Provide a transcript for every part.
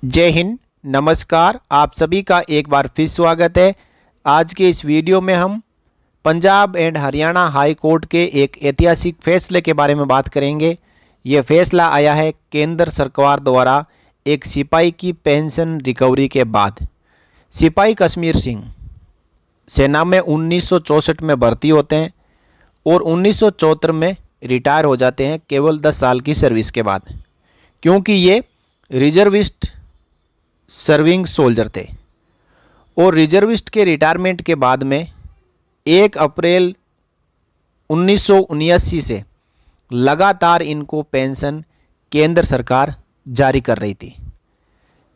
जय हिंद, नमस्कार। आप सभी का एक बार फिर स्वागत है। आज के इस वीडियो में हम Punjab and Haryana high court के एक ऐतिहासिक फैसले के बारे में बात करेंगे। ये फैसला आया है केंद्र सरकार द्वारा एक सिपाही की पेंशन रिकवरी के बाद। सिपाही कश्मीर सिंह सेना में 1964 में भर्ती होते हैं और 1974 में रिटायर हो जाते हैं केवल 10 साल की सर्विस के बाद, क्योंकि ये रिजर्विस्ट सर्विंग सोल्जर थे। और रिजर्विस्ट के रिटायरमेंट के बाद में 1 अप्रैल 1979 से लगातार इनको पेंशन केंद्र सरकार जारी कर रही थी,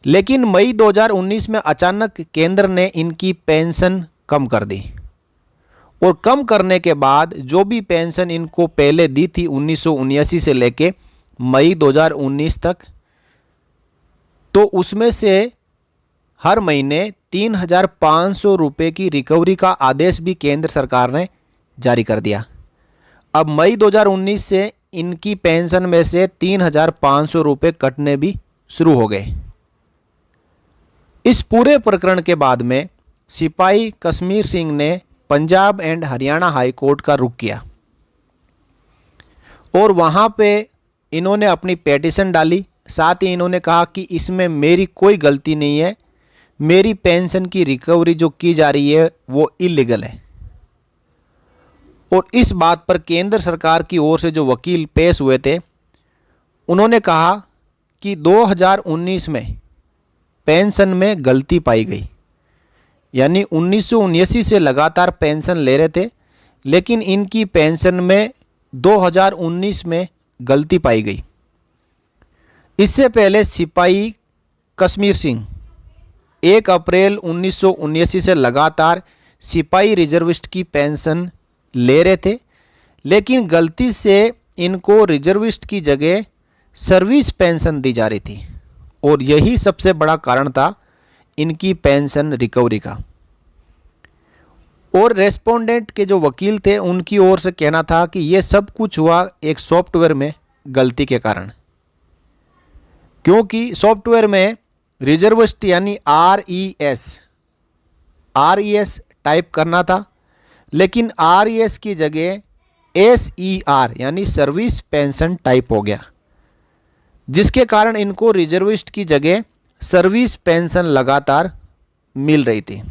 लेकिन मई 2019 में अचानक केंद्र ने इनकी पेंशन कम कर दी। और कम करने के बाद जो भी पेंशन इनको पहले दी थी 1979 से लेके मई 2019 तक, तो उसमें से हर महीने 3,500 रुपये की रिकवरी का आदेश भी केंद्र सरकार ने जारी कर दिया। अब मई 2019 से इनकी पेंशन में से 3,500 रुपये कटने भी शुरू हो गए। इस पूरे प्रकरण के बाद में सिपाही कश्मीर सिंह ने Punjab and Haryana high court का रुख किया और वहाँ पे इन्होंने अपनी पिटीशन डाली। साथ ही इन्होंने कहा कि इसमें मेरी कोई गलती नहीं है, मेरी पेंशन की रिकवरी जो की जा रही है वो इलीगल है। और इस बात पर केंद्र सरकार की ओर से जो वकील पेश हुए थे, उन्होंने कहा कि 2019 में पेंशन में गलती पाई गई, यानी 1979 से लगातार पेंशन ले रहे थे, लेकिन इनकी पेंशन में 2019 में गलती पाई गई। इससे पहले सिपाही कश्मीर सिंह 1 अप्रैल 1979 से लगातार सिपाही रिजर्विस्ट की पेंशन ले रहे थे, लेकिन गलती से इनको रिजर्विस्ट की जगह सर्विस पेंशन दी जा रही थी और यही सबसे बड़ा कारण था इनकी पेंशन रिकवरी का। और रेस्पोंडेंट के जो वकील थे उनकी ओर से कहना था कि ये सब कुछ हुआ एक सॉफ्टवेयर में गलती के कारण, क्योंकि सॉफ्टवेयर में रिजर्विस्ट यानी RES टाइप करना था, लेकिन RES की जगह SER यानी सर्विस पेंशन टाइप हो गया, जिसके कारण इनको रिजर्विस्ट की जगह सर्विस पेंशन लगातार मिल रही थी।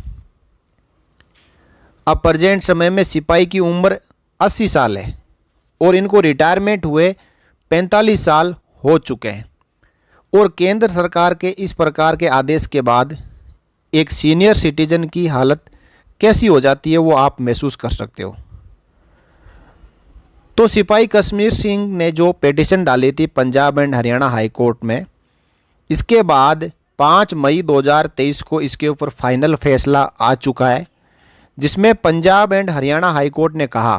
अब प्रेजेंट समय में सिपाही की उम्र 80 साल है और इनको रिटायरमेंट हुए 45 साल हो चुके हैं। और केंद्र सरकार के इस प्रकार के आदेश के बाद एक सीनियर सिटीजन की हालत कैसी हो जाती है वो आप महसूस कर सकते हो। तो सिपाही कश्मीर सिंह ने जो पिटीशन डाली थी Punjab and Haryana high court में, इसके बाद 5 मई 2023 को इसके ऊपर फाइनल फैसला आ चुका है, जिसमें Punjab and Haryana high court ने कहा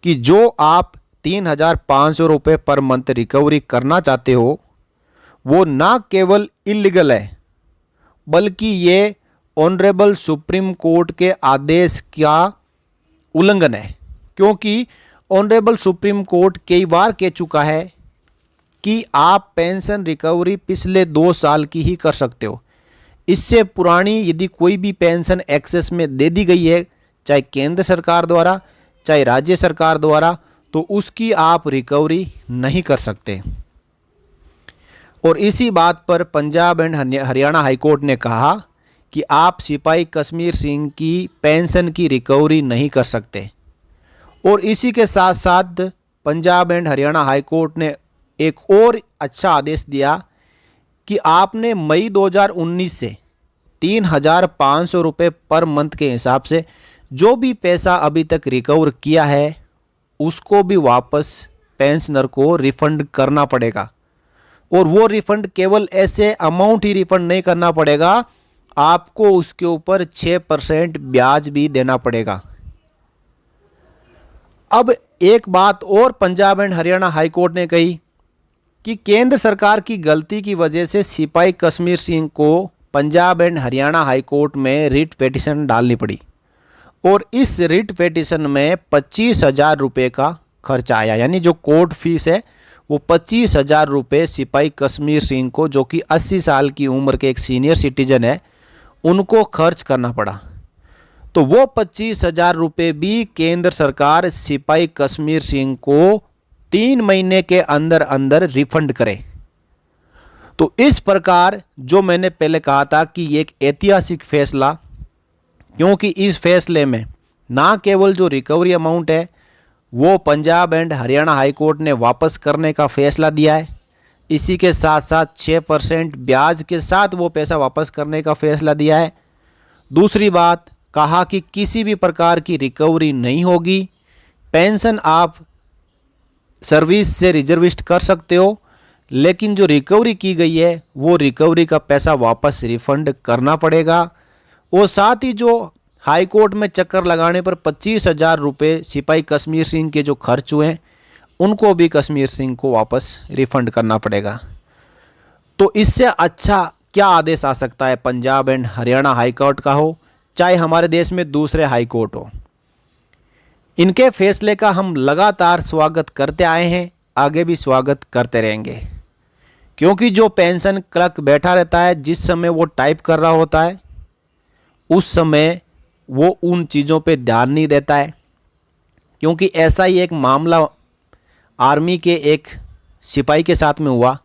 कि जो आप 3,500 रुपये पर मंथ रिकवरी करना चाहते हो वो ना केवल इलीगल है, बल्कि ये ऑनरेबल सुप्रीम कोर्ट के आदेश का उल्लंघन है। क्योंकि ऑनरेबल सुप्रीम कोर्ट कई बार कह चुका है कि आप पेंशन रिकवरी पिछले 2 साल की ही कर सकते हो। इससे पुरानी यदि कोई भी पेंशन एक्सेस में दे दी गई है, चाहे केंद्र सरकार द्वारा चाहे राज्य सरकार द्वारा, तो उसकी आप रिकवरी नहीं कर सकते। और इसी बात पर पंजाब एंड हरियाणा हाईकोर्ट ने कहा कि आप सिपाही कश्मीर सिंह की पेंशन की रिकवरी नहीं कर सकते। और इसी के साथ साथ पंजाब एंड हरियाणा हाईकोर्ट ने एक और अच्छा आदेश दिया कि आपने मई 2019 से 3,500 रुपये पर मंथ के हिसाब से जो भी पैसा अभी तक रिकवर किया है उसको भी वापस पेंशनर को रिफंड करना पड़ेगा। और वो रिफंड केवल ऐसे अमाउंट ही रिफंड नहीं करना पड़ेगा, आपको उसके ऊपर 6% ब्याज भी देना पड़ेगा। अब एक बात और पंजाब एंड हरियाणा हाईकोर्ट ने कही कि केंद्र सरकार की गलती की वजह से सिपाही कश्मीर सिंह को पंजाब एंड हरियाणा हाईकोर्ट में रिट पिटीशन डालनी पड़ी और इस रिट पिटीशन में 25,000 रुपये का खर्चा आया, यानी जो कोर्ट फीस है वो 25,000 रुपये सिपाही कश्मीर सिंह को, जो कि 80 साल की उम्र के एक सीनियर सिटीजन है, उनको खर्च करना पड़ा। तो वो 25,000 रुपये भी केंद्र सरकार सिपाही कश्मीर सिंह को 3 महीने के अंदर अंदर रिफंड करे। तो इस प्रकार जो मैंने पहले कहा था कि ये एक ऐतिहासिक फैसला, क्योंकि इस फैसले में ना केवल जो रिकवरी अमाउंट है वो Punjab and Haryana high court ने वापस करने का फैसला दिया है, इसी के साथ साथ 6% ब्याज के साथ वो पैसा वापस करने का फैसला दिया है। दूसरी बात, कहा कि किसी भी प्रकार की रिकवरी नहीं होगी, पेंशन आप सर्विस से रिजर्विस्ट कर सकते हो, लेकिन जो रिकवरी की गई है वो रिकवरी का पैसा वापस रिफंड करना पड़ेगा। और साथ ही जो हाई कोर्ट में चक्कर लगाने पर 25,000 रुपये सिपाही कश्मीर सिंह के जो खर्च हुए हैं उनको भी कश्मीर सिंह को वापस रिफंड करना पड़ेगा। तो इससे अच्छा क्या आदेश आ सकता है Punjab and Haryana high court का हो, चाहे हमारे देश में दूसरे हाई कोर्ट हो। इनके फैसले का हम लगातार स्वागत करते आए हैं, आगे भी स्वागत करते रहेंगे, क्योंकि जो पेंशन क्लर्क बैठा रहता है जिस समय वो टाइप कर रहा होता है उस समय वो उन चीज़ों पे ध्यान नहीं देता है। क्योंकि ऐसा ही एक मामला आर्मी के एक सिपाही के साथ में हुआ।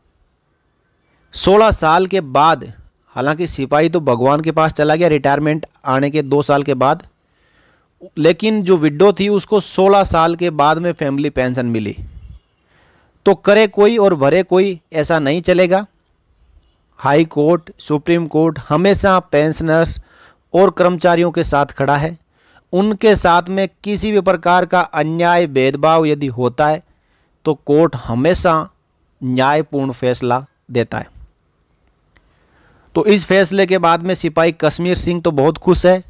16 साल के बाद, हालांकि सिपाही तो भगवान के पास चला गया रिटायरमेंट आने के 2 साल के बाद, लेकिन जो विडो थी उसको 16 साल के बाद में फैमिली पेंशन मिली। तो करे कोई और भरे कोई, ऐसा नहीं चलेगा। हाई कोर्ट, सुप्रीम कोर्ट हमेशा पेंशनर्स और कर्मचारियों के साथ खड़ा है। उनके साथ में किसी भी प्रकार का अन्याय भेदभाव यदि होता है तो कोर्ट हमेशा न्यायपूर्ण फैसला देता है। तो इस फैसले के बाद में सिपाही कश्मीर सिंह तो बहुत खुश है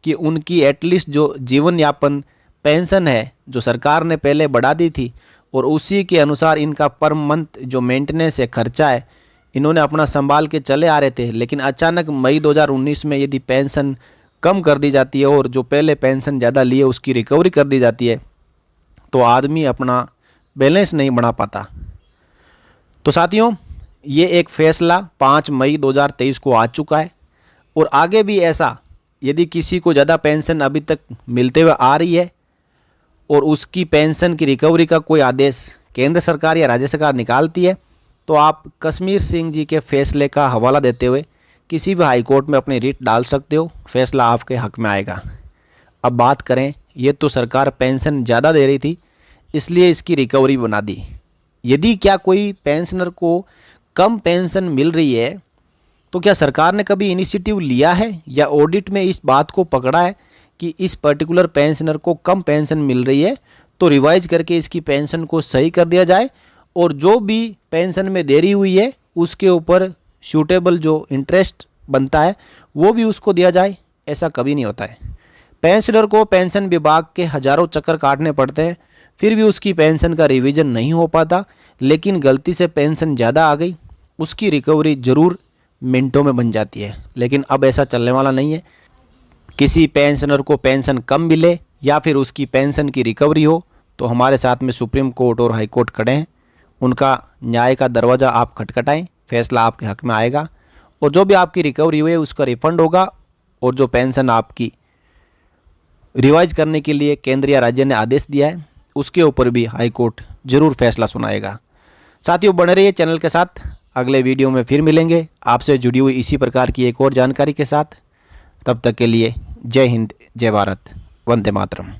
कि उनकी एटलीस्ट जो जीवन यापन पेंशन है जो सरकार ने पहले बढ़ा दी थी और उसी के अनुसार इनका पर मंथ जो मेंटेनेंस है, खर्चा है, इन्होंने अपना संभाल के चले आ रहे थे। लेकिन अचानक मई 2019 में यदि पेंशन कम कर दी जाती है और जो पहले पेंशन ज़्यादा लिए उसकी रिकवरी कर दी जाती है तो आदमी अपना बैलेंस नहीं बना पाता। तो साथियों, ये एक फैसला 5 मई 2023 को आ चुका है और आगे भी ऐसा यदि किसी को ज़्यादा पेंशन अभी तक मिलते हुए आ रही है और उसकी पेंशन की रिकवरी का कोई आदेश केंद्र सरकार या राज्य सरकार निकालती है तो आप कश्मीर सिंह जी के फैसले का हवाला देते हुए किसी भी हाई कोर्ट में अपनी रिट डाल सकते हो, फैसला आपके हक में आएगा। अब बात करें, ये तो सरकार पेंशन ज़्यादा दे रही थी इसलिए इसकी रिकवरी बना दी। यदि क्या कोई पेंशनर को कम पेंशन मिल रही है तो क्या सरकार ने कभी इनिशिएटिव लिया है या ऑडिट में इस बात को पकड़ा है कि इस पर्टिकुलर पेंशनर को कम पेंशन मिल रही है तो रिवाइज करके इसकी पेंशन को सही कर दिया जाए और जो भी पेंशन में देरी हुई है उसके ऊपर सूटेबल जो इंटरेस्ट बनता है वो भी उसको दिया जाए? ऐसा कभी नहीं होता है। पेंशनर को पेंशन विभाग के हजारों चक्कर काटने पड़ते हैं, फिर भी उसकी पेंशन का रिवीजन नहीं हो पाता। लेकिन गलती से पेंशन ज़्यादा आ गई, उसकी रिकवरी ज़रूर मिनटों में बन जाती है। लेकिन अब ऐसा चलने वाला नहीं है। किसी पेंशनर को पेंशन कम मिले या फिर उसकी पेंशन की रिकवरी हो तो हमारे साथ में सुप्रीम कोर्ट और हाई कोर्ट खड़े हैं। उनका न्याय का दरवाज़ा आप खटखटाएं, फैसला आपके हक में आएगा और जो भी आपकी रिकवरी हुई है उसका रिफंड होगा और जो पेंशन आपकी रिवाइज करने के लिए केंद्र या राज्य ने आदेश दिया है उसके ऊपर भी हाई कोर्ट जरूर फैसला सुनाएगा। साथियों, बने रहिए चैनल के साथ। अगले वीडियो में फिर मिलेंगे आपसे जुड़ी हुई इसी प्रकार की एक और जानकारी के साथ। तब तक के लिए जय हिंद, जय भारत, वंदे मातरम।